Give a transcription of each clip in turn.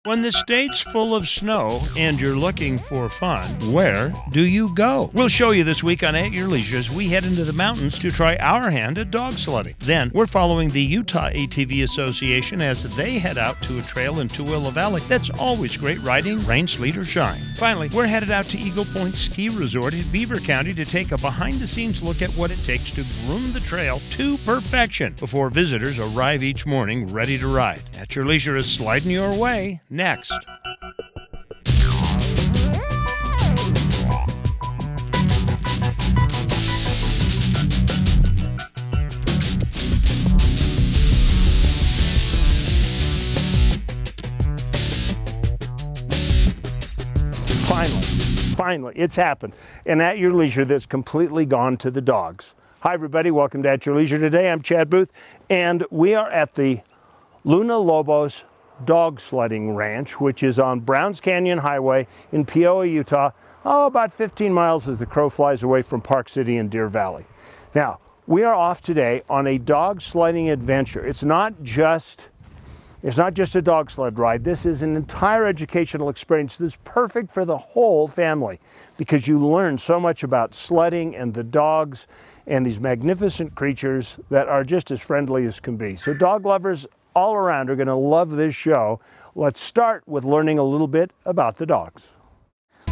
When the state's full of snow and you're looking for fun, where do you go? We'll show you this week on At Your Leisure as we head into the mountains to try our hand at dog sledding. Then we're following the Utah ATV Association as they head out to a trail in Tooele Valley that's always great riding, rain, sleet, or shine. Finally, we're headed out to Eagle Point Ski Resort in Beaver County to take a behind-the-scenes look at what it takes to groom the trail to perfection before visitors arrive each morning ready to ride. At Your Leisure is sliding your way next. Finally, it's happened. And At Your Leisure that's completely gone to the dogs. Hi everybody, welcome to At Your Leisure today. I'm Chad Booth and we are at the Luna Lobos Dog Sledding Ranch, which is on Browns Canyon Highway in Peoria, Utah, about 15 miles as the crow flies away from Park City and Deer Valley. Now, we are off today on a dog sledding adventure. It's not just a dog sled ride. This is an entire educational experience that's perfect for the whole family because you learn so much about sledding and the dogs and these magnificent creatures that are just as friendly as can be. So dog lovers all around are going to love this show. Let's start with learning a little bit about the dogs.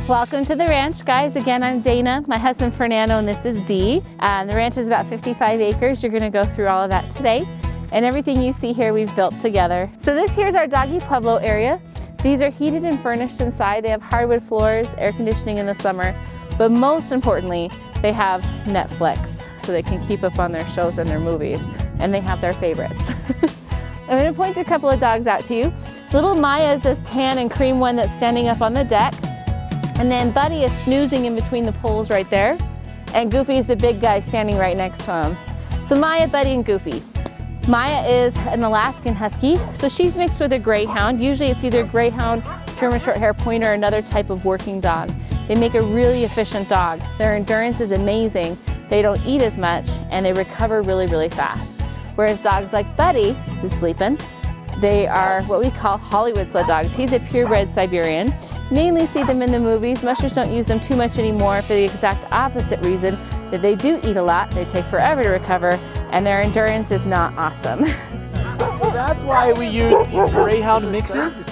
Welcome to the ranch, guys. Again, I'm Dana, my husband Fernando, and this is Dee. The ranch is about 55 acres. You're going to go through all of that today. And everything you see here we've built together. So this here's our doggy pueblo area. These are heated and furnished inside. They have hardwood floors, air conditioning in the summer, but most importantly, they have Netflix so they can keep up on their shows and their movies, and they have their favorites. I'm going to point a couple of dogs out to you. Little Maya is this tan and cream one that's standing up on the deck, and then Buddy is snoozing in between the poles right there, and Goofy is the big guy standing right next to him. So Maya, Buddy, and Goofy. Maya is an Alaskan Husky, so she's mixed with a Greyhound. Usually it's either Greyhound, German Shorthair Pointer, or another type of working dog. They make a really efficient dog. Their endurance is amazing. They don't eat as much, and they recover really, really fast. Whereas dogs like Buddy, who's sleeping, they are what we call Hollywood sled dogs. He's a purebred Siberian. Mainly see them in the movies. Mushers don't use them too much anymore for the exact opposite reason that they do eat a lot, they take forever to recover, and their endurance is not awesome. So that's why we use these Greyhound mixes,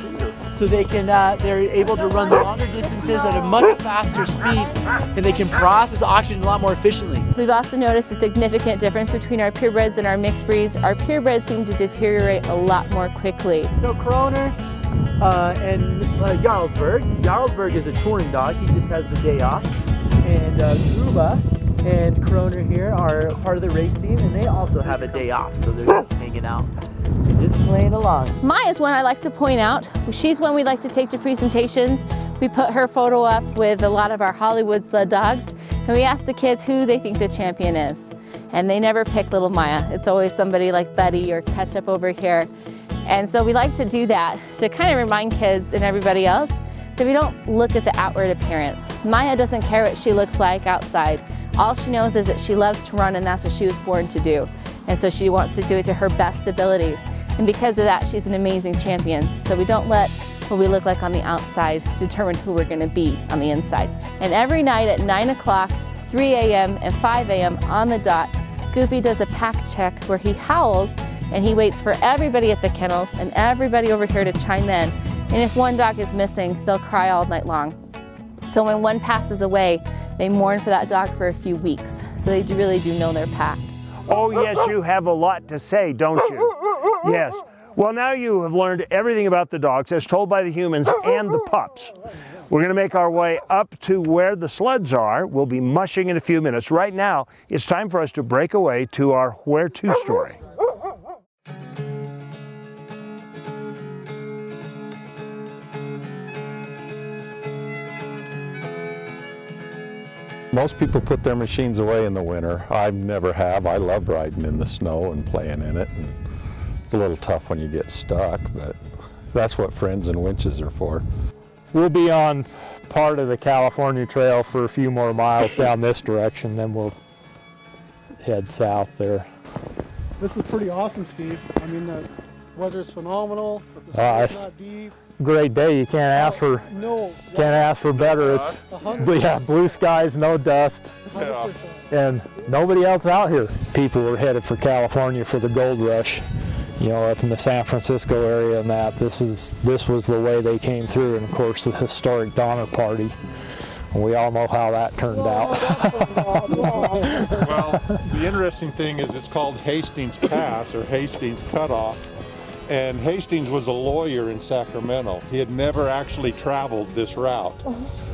so they can, they're able to run longer distances at a much faster speed, and they can process oxygen a lot more efficiently. We've also noticed a significant difference between our purebreds and our mixed breeds. Our purebreds seem to deteriorate a lot more quickly. So Kroner and Jarlsberg. Jarlsberg is a touring dog, he just has the day off. And Gruba and Kroner here are part of the race team, and they also have a day off, so they're just hanging out and just playing along. Maya's one I like to point out. She's one we like to take to presentations. We put her photo up with a lot of our Hollywood sled dogs, and we ask the kids who they think the champion is. And they never pick little Maya. It's always somebody like Buddy or Ketchup over here. And so we like to do that to kind of remind kids and everybody else that we don't look at the outward appearance. Maya doesn't care what she looks like outside. All she knows is that she loves to run, and that's what she was born to do. And so she wants to do it to her best abilities. And because of that, she's an amazing champion. So we don't let what we look like on the outside determine who we're gonna be on the inside. And every night at 9 o'clock, 3 a.m. and 5 a.m. on the dot, Goofy does a pack check where he howls and he waits for everybody at the kennels and everybody over here to chime in. And if one dog is missing, they'll cry all night long. So when one passes away, they mourn for that dog for a few weeks. So they really do know their pack. Oh yes, you have a lot to say, don't you? Yes. Well, now you have learned everything about the dogs as told by the humans and the pups. We're going to make our way up to where the sleds are. We'll be mushing in a few minutes. Right now, it's time for us to break away to our where to story. Most people put their machines away in the winter. I never have. I love riding in the snow and playing in it. And it's a little tough when you get stuck, but that's what friends and winches are for. We'll be on part of the California Trail for a few more miles down this direction, then we'll head south there. This is pretty awesome, Steve. I mean, the weather's phenomenal, but the snow's not deep. great day. You can't ask for better. It's blue skies, no dust, and nobody else out here. People were headed for California for the gold rush, you know, up in the San Francisco area, and that this was the way they came through. And of course, the historic Donner Party. We all know how that turned out. Well, the interesting thing is it's called Hastings Pass or Hastings Cutoff. And Hastings was a lawyer in Sacramento. He had never actually traveled this route.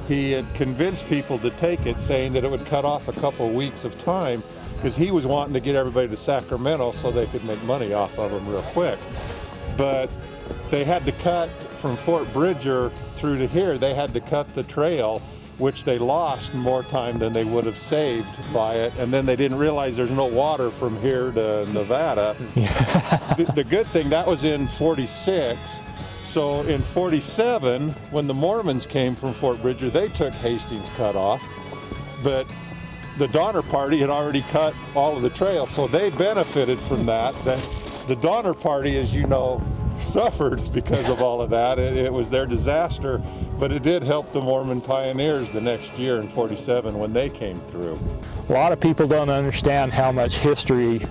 He had convinced people to take it, saying that it would cut off a couple of weeks of time because he was wanting to get everybody to Sacramento so they could make money off of them real quick. But they had to cut from Fort Bridger through to here. They had to cut the trail, which they lost more time than they would have saved by it. And then they didn't realize there's no water from here to Nevada. The good thing, that was in 46. So in 47, when the Mormons came from Fort Bridger, they took Hastings Cutoff. But the Donner Party had already cut all of the trail, so they benefited from that. The Donner Party, as you know, suffered because of all of that. It was their disaster. But it did help the Mormon pioneers the next year in 47 when they came through. A lot of people don't understand how much history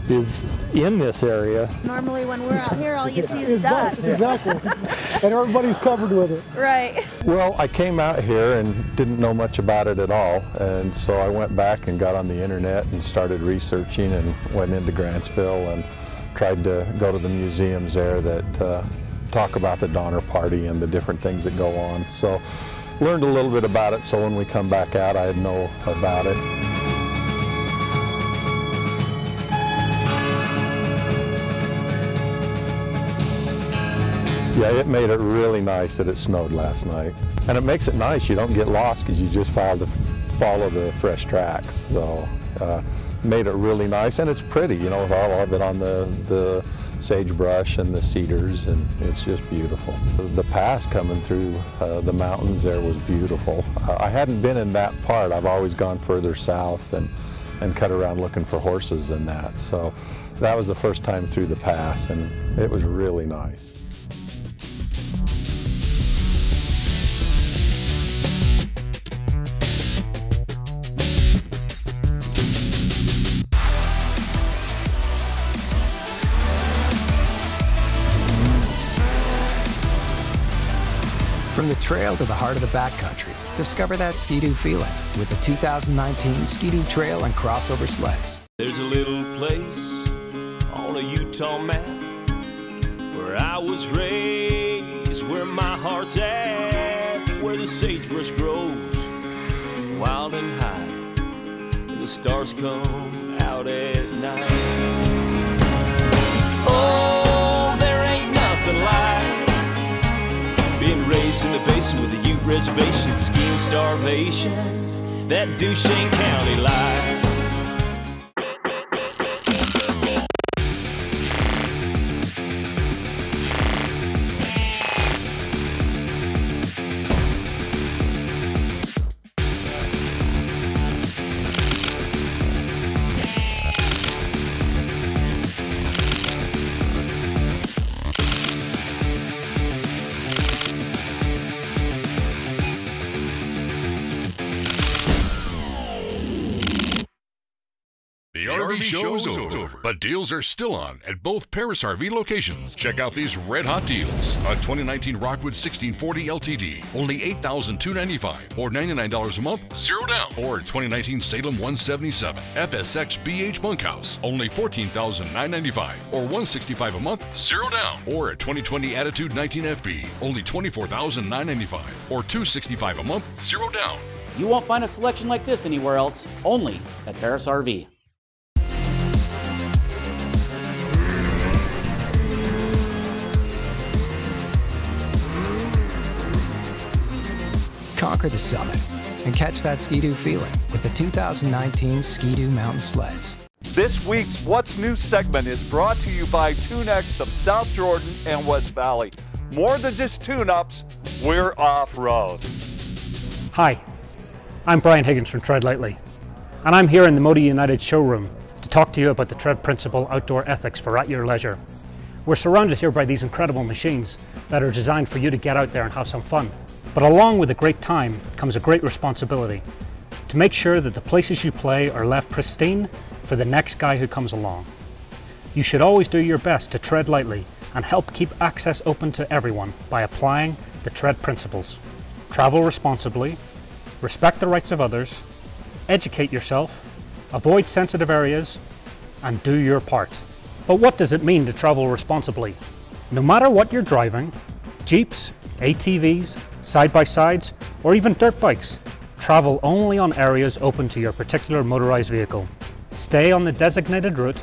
is in this area. Normally when we're out here, all you see is dust. Exactly. And everybody's covered with it. Right. Well, I came out here and didn't know much about it at all. And so I went back and got on the internet and started researching and went into Grantsville and tried to go to the museums there that talk about the Donner Party and the different things that go on. So learned a little bit about it, so when we come back out, I'd know about it. Yeah, it made it really nice that it snowed last night. And it makes it nice, you don't get lost because you just follow the fresh tracks. So made it really nice, and it's pretty, you know, with all of it on the sagebrush and the cedars, and it's just beautiful. The pass coming through the mountains there was beautiful. I hadn't been in that part. I've always gone further south and cut around looking for horses and that. So that was the first time through the pass, and it was really nice. From the trail to the heart of the backcountry, discover that Ski-Doo feeling with the 2019 Ski-Doo Trail and Crossover sleds. There's a little place on a Utah map where I was raised, where my heart's at, where the sagebrush grows wild and high, and the stars come out at night. Oh, there ain't nothing like being raised in the basin with a Ute reservation, skiing starvation, that Duchesne County life. The RV show is over, but deals are still on at both Paris RV locations. Check out these red hot deals. A 2019 Rockwood 1640 LTD, only $8,295 or $99 a month, 0 down. Or 2019 Salem 177 FSX BH Bunkhouse, only $14,995 or $165 a month, 0 down. Or a 2020 Attitude 19 FB, only $24,995 or $265 a month, 0 down. You won't find a selection like this anywhere else, only at Paris RV. Conquer the summit and catch that Ski-Doo feeling with the 2019 Ski-Doo Mountain Sleds. This week's What's New segment is brought to you by TuneX of South Jordan and West Valley. More than just tune-ups, we're off-road. Hi, I'm Brian Higgins from Tread Lightly, and I'm here in the Modi United showroom to talk to you about the Tread Principle outdoor ethics for at your leisure. We're surrounded here by these incredible machines that are designed for you to get out there and have some fun. But along with a great time comes a great responsibility to make sure that the places you play are left pristine for the next guy who comes along. You should always do your best to tread lightly and help keep access open to everyone by applying the tread principles. Travel responsibly, respect the rights of others, educate yourself, avoid sensitive areas, and do your part. But what does it mean to travel responsibly? No matter what you're driving, Jeeps, ATVs, side-by-sides, or even dirt bikes, travel only on areas open to your particular motorized vehicle. Stay on the designated route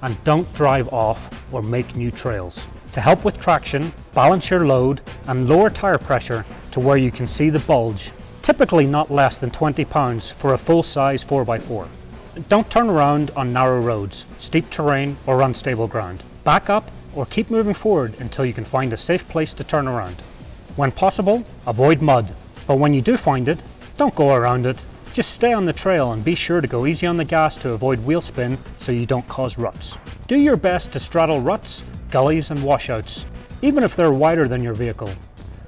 and don't drive off or make new trails. To help with traction, balance your load and lower tire pressure to where you can see the bulge, typically not less than 20 pounds for a full-size 4x4. Don't turn around on narrow roads, steep terrain, or unstable ground. Back up or keep moving forward until you can find a safe place to turn around. When possible, avoid mud, but when you do find it, don't go around it. Just stay on the trail and be sure to go easy on the gas to avoid wheel spin so you don't cause ruts. Do your best to straddle ruts, gullies and washouts, even if they're wider than your vehicle.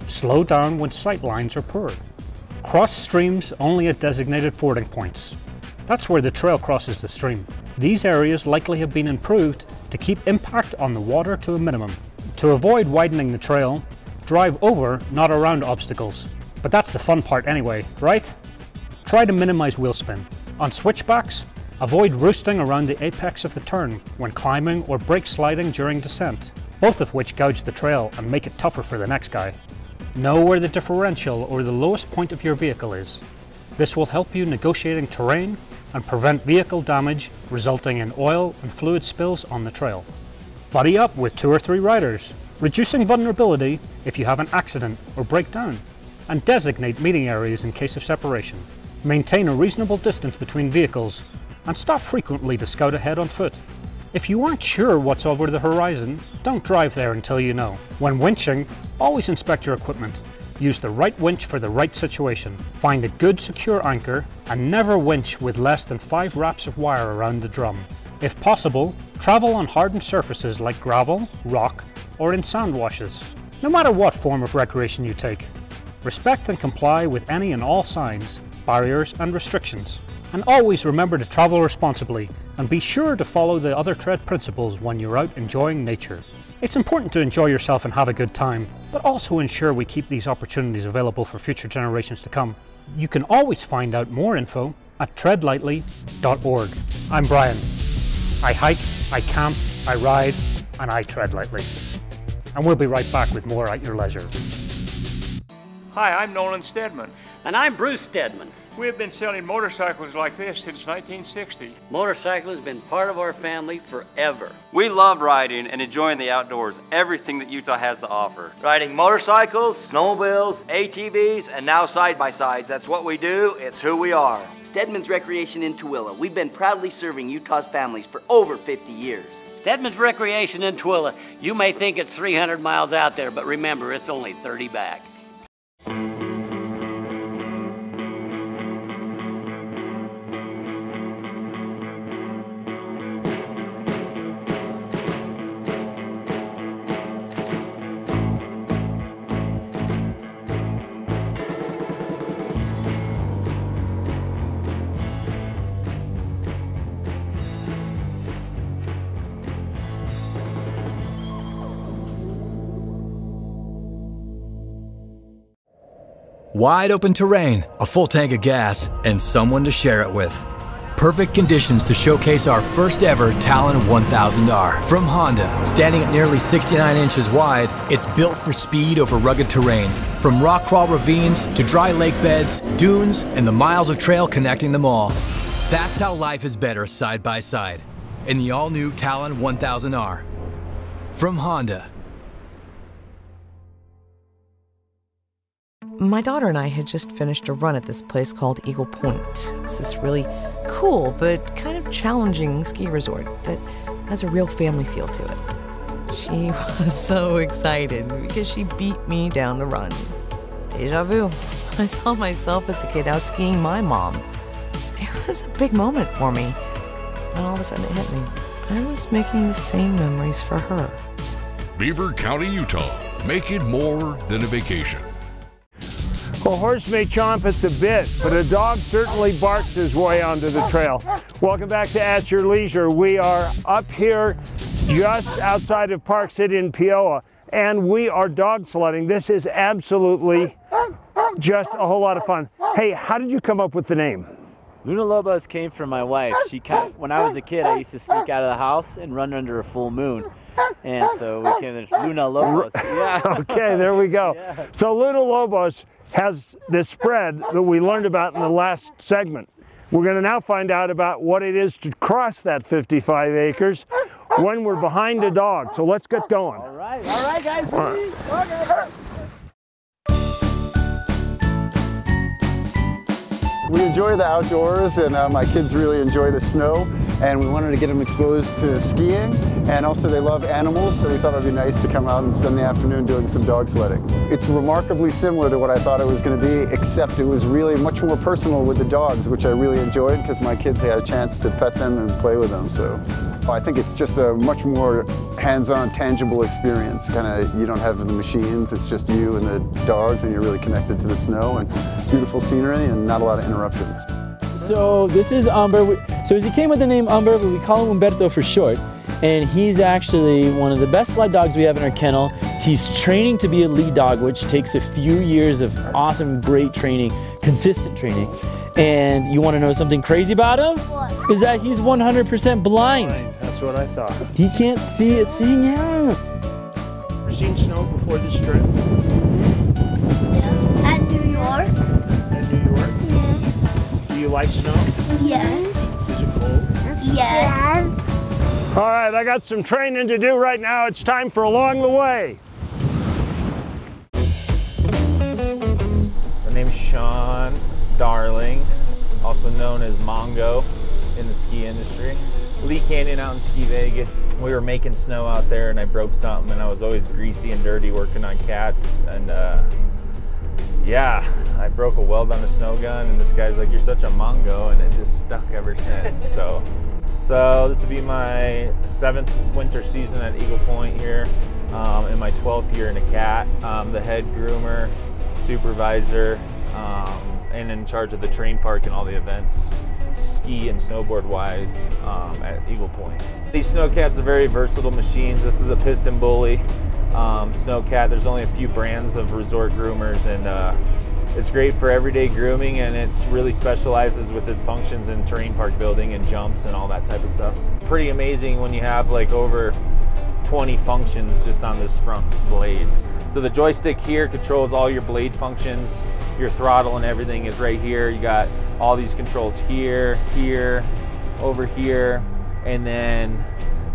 Slow down when sight lines are poor. Cross streams only at designated fording points. That's where the trail crosses the stream. These areas likely have been improved to keep impact on the water to a minimum. To avoid widening the trail, drive over, not around obstacles. But that's the fun part anyway, right? Try to minimize wheel spin. On switchbacks, avoid roosting around the apex of the turn when climbing or brake sliding during descent, both of which gouge the trail and make it tougher for the next guy. Know where the differential or the lowest point of your vehicle is. This will help you negotiating terrain and prevent vehicle damage resulting in oil and fluid spills on the trail. Buddy up with 2 or 3 riders, reducing vulnerability if you have an accident or break down, and designate meeting areas in case of separation. Maintain a reasonable distance between vehicles and stop frequently to scout ahead on foot. If you aren't sure what's over the horizon, don't drive there until you know. When winching, always inspect your equipment. Use the right winch for the right situation. Find a good secure anchor and never winch with less than 5 wraps of wire around the drum. If possible, travel on hardened surfaces like gravel, rock, or in sand washes. No matter what form of recreation you take, respect and comply with any and all signs, barriers and restrictions. And always remember to travel responsibly and be sure to follow the other tread principles when you're out enjoying nature. It's important to enjoy yourself and have a good time, but also ensure we keep these opportunities available for future generations to come. You can always find out more info at treadlightly.org. I'm Brian. I hike, I camp, I ride, and I tread lightly. And we'll be right back with more at your leisure. Hi, I'm Nolan Stedman. And I'm Bruce Stedman. We have been selling motorcycles like this since 1960. Motorcycling has been part of our family forever. We love riding and enjoying the outdoors, everything that Utah has to offer. Riding motorcycles, snowmobiles, ATVs, and now side-by-sides. That's what we do, it's who we are. Stedman's Recreation in Tooele. We've been proudly serving Utah's families for over 50 years. Stedman's Recreation in Tooele. You may think it's 300 miles out there, but remember, it's only 30 back. Wide open terrain, a full tank of gas, and someone to share it with. Perfect conditions to showcase our first ever Talon 1000R. From Honda, standing at nearly 69 inches wide, it's built for speed over rugged terrain. From rock crawl ravines to dry lake beds, dunes, and the miles of trail connecting them all. That's how life is better side by side in the all-new Talon 1000R. From Honda. My daughter and I had just finished a run at this place called Eagle Point. It's this really cool but kind of challenging ski resort that has a real family feel to it. She was so excited because she beat me down the run. Deja vu. I saw myself as a kid out skiing my mom. It was a big moment for me. And all of a sudden it hit me. I was making the same memories for her. Beaver County, Utah. Make it more than a vacation. A horse may chomp at the bit, but a dog certainly barks his way onto the trail. Welcome back to At Your Leisure. We are up here just outside of Park City in Peoa, and we are dog sledding. This is absolutely just a whole lot of fun. Hey, how did you come up with the name? Luna Lobos came from my wife. When I was a kid, I used to sneak out of the house and run under a full moon. And so we came to Luna Lobos. Yeah. Okay, there we go. Yeah. So Luna Lobos has this spread that we learned about in the last segment. We're going to now find out about what it is to cross that 55 acres when we're behind a dog. So let's get going. All right guys. Ready? Okay. We enjoy the outdoors, and my kids really enjoy the snow, and we wanted to get them exposed to skiing, and also they love animals, so we thought it would be nice to come out and spend the afternoon doing some dog sledding. It's remarkably similar to what I thought it was going to be, except it was really much more personal with the dogs, which I really enjoyed because my kids had a chance to pet them and play with them. So I think it's just a much more hands-on, tangible experience. You don't have the machines, it's just you and the dogs, and you're really connected to the snow and beautiful scenery and not a lot of interruptions. So this is Umber. So he came with the name Umber, but we call him Umberto for short. And he's actually one of the best sled dogs we have in our kennel. He's training to be a lead dog, which takes a few years of awesome, great training, consistent training. And you want to know something crazy about him? What? Is that he's 100% blind. That's what I thought. He can't see a thing out. Ever seen snow before this trip? Yeah. At New York. At New York? Yeah. Do you like snow? Yes. Is it cold? Yes. All right, I got some training to do right now. It's time for Along the Way. My name's Shawn, Darling, also known as Mongo in the ski industry. Lee Canyon out in Ski Vegas. We were making snow out there and I broke something, and I was always greasy and dirty working on cats, and yeah, I broke a weld on a snow gun, and this guy's like, "You're such a Mongo," and it just stuck ever since. So this will be my 7th winter season at Eagle Point here, and my 12th year in a cat. The head groomer, supervisor, and in charge of the train park and all the events, ski and snowboard wise, at Eagle Point. These snowcats are very versatile machines. This is a piston bully snowcat. There's only a few brands of resort groomers, and it's great for everyday grooming, and it's really specializes with its functions in terrain park building and jumps and all that type of stuff. Pretty amazing when you have like over 20 functions just on this front blade. So the joystick here controls all your blade functions. Your throttle and everything is right here. You got all these controls here, here, over here, and then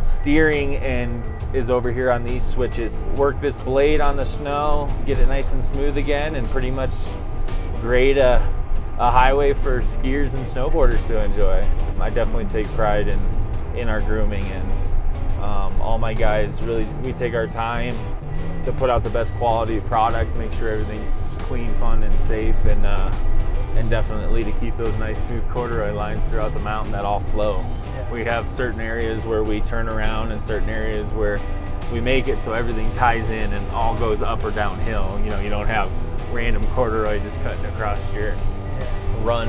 steering and is over here on these switches. Work this blade on the snow, get it nice and smooth again, and pretty much grade a highway for skiers and snowboarders to enjoy. I definitely take pride in our grooming, and all my guys really, we take our time to put out the best quality product, make sure everything's clean, fun, and safe, and definitely to keep those nice smooth corduroy lines throughout the mountain that all flow. We have certain areas where we turn around and certain areas where we make it so everything ties in and all goes up or downhill. You know, you don't have random corduroy just cutting across your run.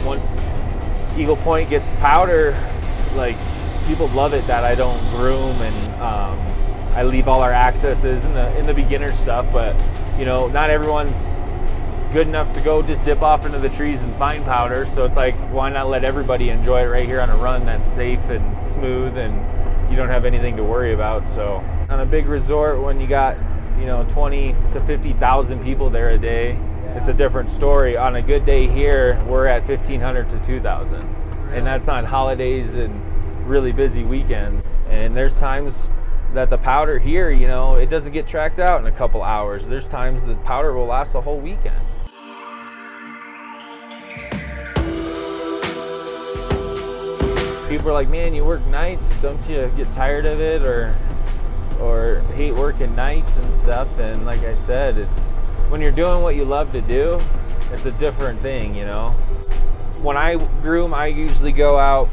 Once Eagle Point gets powder, like, people love it that I don't groom, and I leave all our accesses in the beginner stuff, but you know, not everyone's good enough to go just dip off into the trees and find powder, so it's like, why not let everybody enjoy it right here on a run that's safe and smooth, and you don't have anything to worry about. So on a big resort, when you got, you know, 20 to 50,000 people there a day, it's a different story. On a good day here, we're at 1,500 to 2,000, and that's on holidays and really busy weekends. And there's times that the powder here, you know, it doesn't get tracked out in a couple hours. There's times the powder will last a whole weekend. People are like, "Man, you work nights, don't you get tired of it or hate working nights and stuff?" And like I said, it's when you're doing what you love to do, it's a different thing, you know. When I groom, I usually go out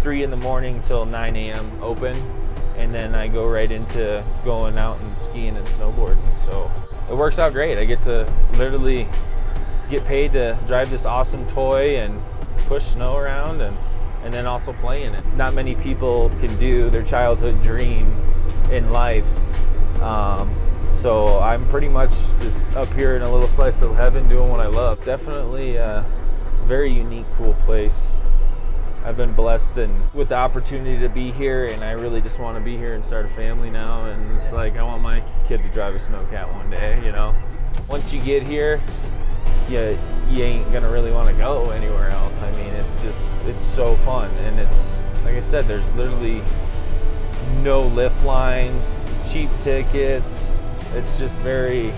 3 in the morning till 9 a.m. open, and then I go right into going out and skiing and snowboarding. So it works out great. I get to literally get paid to drive this awesome toy and push snow around, and then also play in it. Not many people can do their childhood dream in life. So I'm pretty much just up here in a little slice of heaven doing what I love. Definitely a very unique, cool place. I've been blessed and with the opportunity to be here, and I really just want to be here and start a family now. And it's like, I want my kid to drive a snowcat one day, you know. Once you get here, you ain't gonna really want to go anywhere else. I mean, it's so fun, and it's, like I said, there's literally no lift lines, cheap tickets. It's just very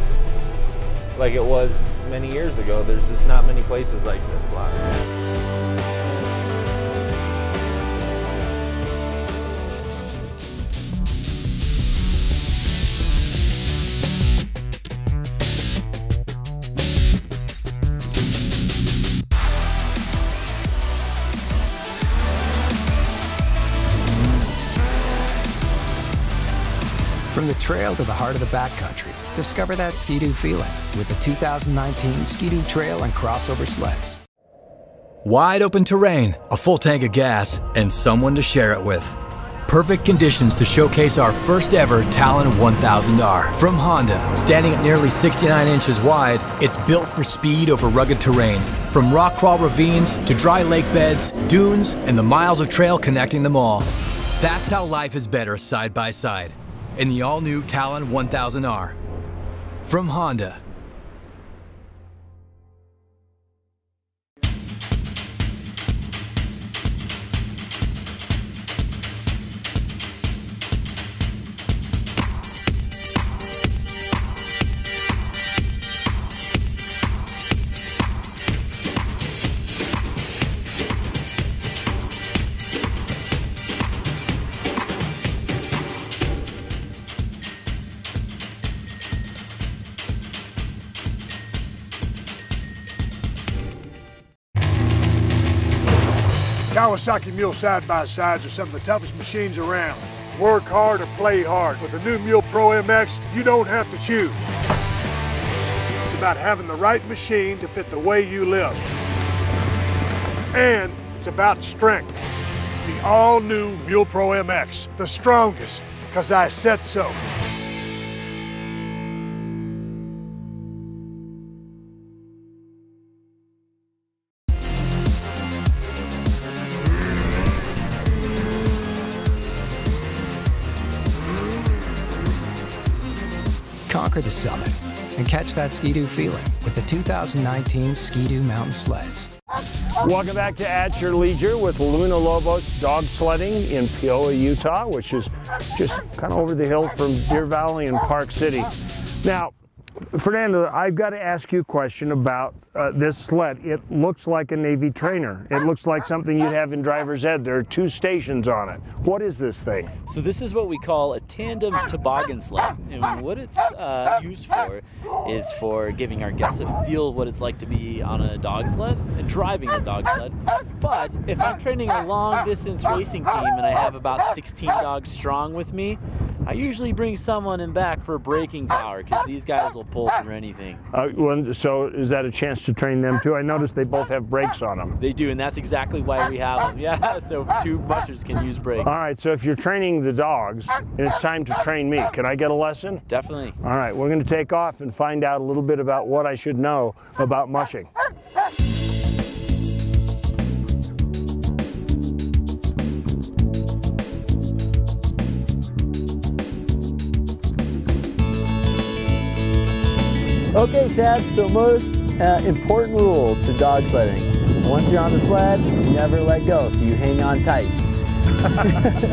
like it was many years ago. There's just not many places like this left. From the trail to the heart of the backcountry, discover that Ski-Doo feeling with the 2019 Ski-Doo Trail and Crossover sleds. Wide open terrain, a full tank of gas, and someone to share it with. Perfect conditions to showcase our first ever Talon 1000R. From Honda, standing at nearly 69 inches wide, it's built for speed over rugged terrain. From rock crawl ravines to dry lake beds, dunes, and the miles of trail connecting them all. That's how life is better side by side in the all-new Talon 1000R. From Honda. Kawasaki mule side-by-sides are some of the toughest machines around. Work hard or play hard. With the new Mule Pro MX, you don't have to choose. It's about having the right machine to fit the way you live. And it's about strength. The all-new Mule Pro MX, the strongest, because I said so. Conquer the summit and catch that Ski-Doo feeling with the 2019 Ski-Doo Mountain Sleds. Welcome back to At Your Leisure with Luna Lobos Dog Sledding in Peoria, Utah, which is just kind of over the hill from Deer Valley and Park City. Now, Fernando, I've got to ask you a question about this sled. It looks like a Navy trainer. It looks like something you'd have in driver's ed. There are 2 stations on it. What is this thing? So this is what we call a tandem toboggan sled. And what it's used for is for giving our guests a feel of what it's like to be on a dog sled and driving a dog sled. But if I'm training a long distance racing team and I have about 16 dogs strong with me, I usually bring someone in back for braking power because these guys will pull through anything. So is that a chance to train them too? I noticed they both have brakes on them. They do, and that's exactly why we have them. Yeah, so 2 mushers can use brakes. All right, so if you're training the dogs and it's time to train me, can I get a lesson? Definitely. All right, we're going to take off and find out a little bit about what I should know about mushing. Okay, Chad, so most important rule to dog sledding. Once you're on the sled, you never let go, so you hang on tight.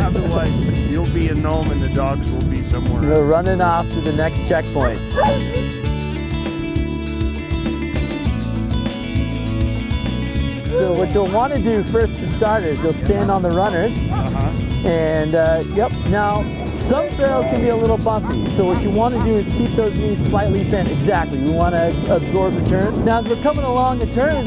Otherwise, you'll be a gnome and the dogs will be somewhere else. We're running off to the next checkpoint. So what you'll want to do first to start is you'll stand on the runners And yep, now some trails can be a little bumpy, so what you want to do is keep those knees slightly bent. Exactly, we want to absorb the turn. Now as we're coming along the turn,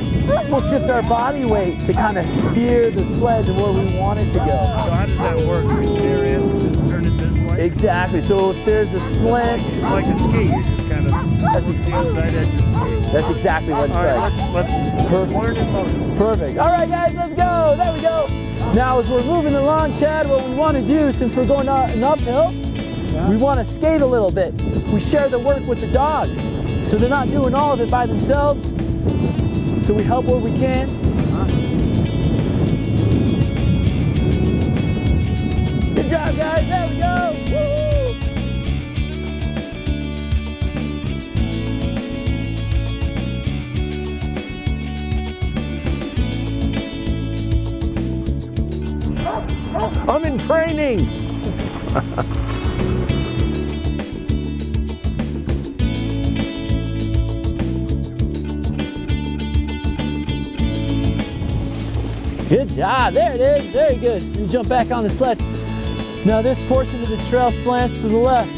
we'll shift our body weight to kind of steer the sled to where we want it to go. So how does that work? We steer in and turn it this way? Exactly, so if there's a slant... It's like a ski, you just kind of work the inside edge of the ski. That's exactly what it's like. Let's learn it both. Perfect. All right, guys, let's go. There we go. Now, as we're moving along, Chad, what we want to do, since we're going an uphill, we want to skate a little bit. We share the work with the dogs, so they're not doing all of it by themselves. So we help where we can. Good job, guys. There we go. Woo! I'm in training. Good job. There it is. Very good. You jump back on the sled. Now this portion of the trail slants to the left.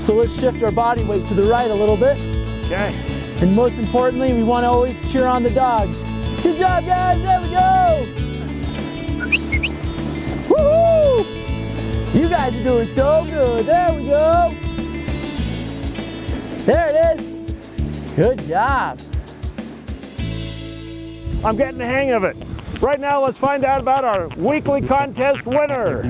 So let's shift our body weight to the right a little bit. Okay. And most importantly, we want to always cheer on the dogs. Good job, guys. There we go. Woohoo! You guys are doing so good. There we go. There it is. Good job. I'm getting the hang of it. Right now, let's find out about our weekly contest winner.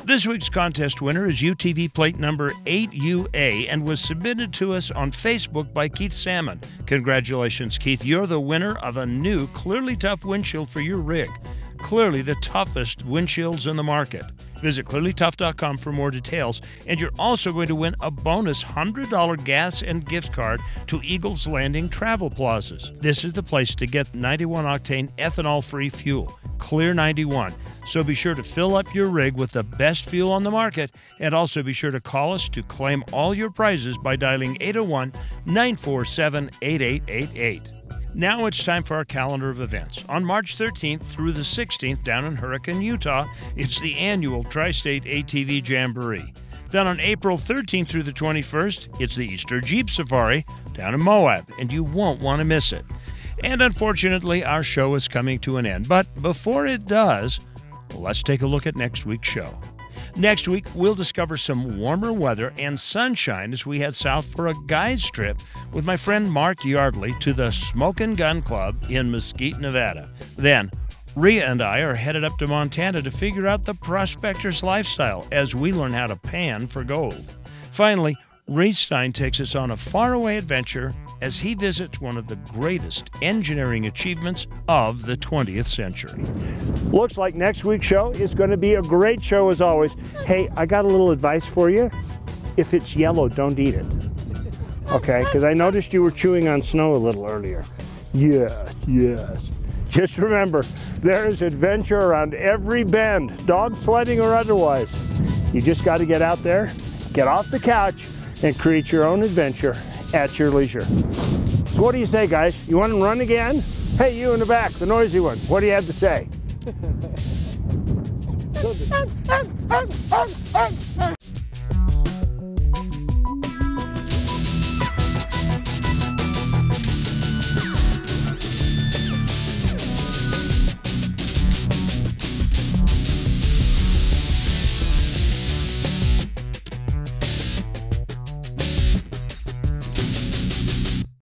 This week's contest winner is UTV plate number 8UA and was submitted to us on Facebook by Keith Salmon. Congratulations, Keith. You're the winner of a new Clearly Tough windshield for your rig. Clearly the toughest windshields in the market. Visit clearlytough.com for more details, and you're also going to win a bonus $100 gas and gift card to Eagles Landing Travel Plazas. This is the place to get 91-octane ethanol-free fuel, Clear 91. So be sure to fill up your rig with the best fuel on the market, and also be sure to call us to claim all your prizes by dialing 801-947-8888. Now it's time for our calendar of events. On March 13th through the 16th down in Hurricane, Utah, it's the annual Tri-State ATV Jamboree. Then on April 13th through the 21st, it's the Easter Jeep Safari down in Moab, and you won't want to miss it. And unfortunately, our show is coming to an end. But before it does, let's take a look at next week's show. Next week, we'll discover some warmer weather and sunshine as we head south for a guides trip with my friend Mark Yardley to the Smokin' Gun Club in Mesquite, Nevada. Then, Rhea and I are headed up to Montana to figure out the prospector's lifestyle as we learn how to pan for gold. Finally, Reed Stein takes us on a faraway adventure as he visits one of the greatest engineering achievements of the 20th century. Looks like next week's show is going to be a great show as always. Hey, I got a little advice for you. If it's yellow, don't eat it. Okay, because I noticed you were chewing on snow a little earlier. Yes, yes. Just remember, there is adventure around every bend, dog sledding or otherwise. You just got to get out there, get off the couch, and create your own adventure at your leisure. So what do you say, guys? You want to run again? Hey, you in the back, the noisy one, what do you have to say?